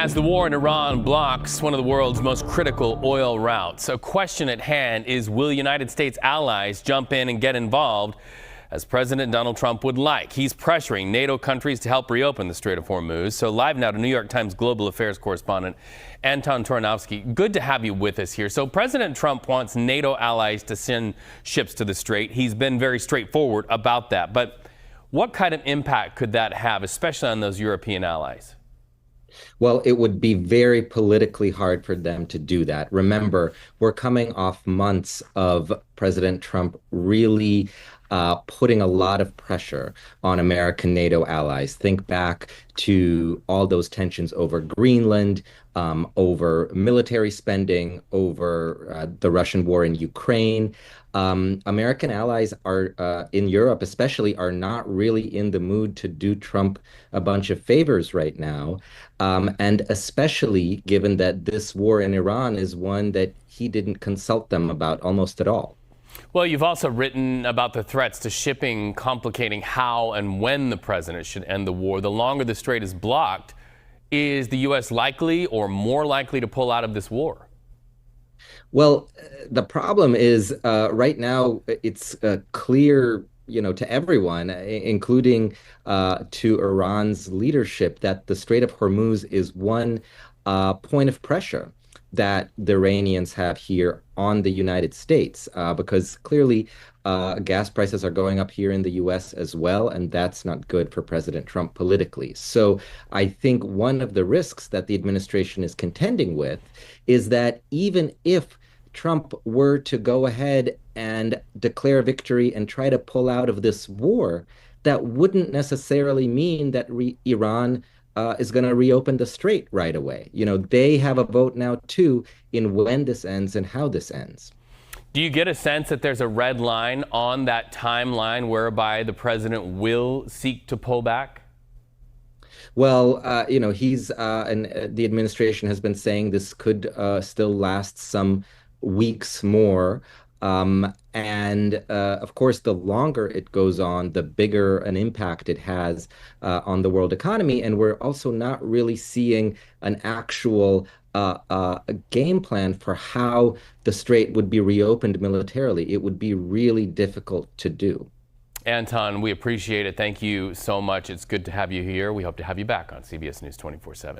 As the war in Iran blocks one of the world's most critical oil routes, a question at hand is, will United States allies jump in and get involved as President Donald Trump would like? He's pressuring NATO countries to help reopen the Strait of Hormuz. So live now to New York Times global affairs correspondent Anton Troianovski. Good to have you with us here. So President Trump wants NATO allies to send ships to the Strait. He's been very straightforward about that. But what kind of impact could that have, especially on those European allies? Well, it would be very politically hard for them to do that. Remember, we're coming off months of President Trump really putting a lot of pressure on American NATO allies. Think back to all those tensions over Greenland, over military spending, over the Russian war in Ukraine. American allies are in Europe, especially, are not really in the mood to do Trump a bunch of favors right now. And especially given that this war in Iran is one that he didn't consult them about almost at all. Well, you've also written about the threats to shipping complicating how and when the president should end the war. The longer the strait is blocked, is the U.S. likely or more likely to pull out of this war? Well, the problem is right now it's clear, to everyone, including to Iran's leadership, that the Strait of Hormuz is one point of pressure that the Iranians have here on the United States, because clearly gas prices are going up here in the U.S. as well, and that's not good for President Trump politically. So I think one of the risks that the administration is contending with is that even if Trump were to go ahead and declare victory and try to pull out of this war, that wouldn't necessarily mean that Iran is going to reopen the strait right away. They have a vote now, too, in when this ends and how this ends. Do you get a sense that there's a red line on that timeline whereby the president will seek to pull back? Well, he's and the administration has been saying this could still last some weeks more. Of course, the longer it goes on, the bigger an impact it has on the world economy. And we're also not really seeing an actual game plan for how the strait would be reopened militarily. It would be really difficult to do. Anton, we appreciate it. Thank you so much. It's good to have you here. We hope to have you back on CBS News 24/7.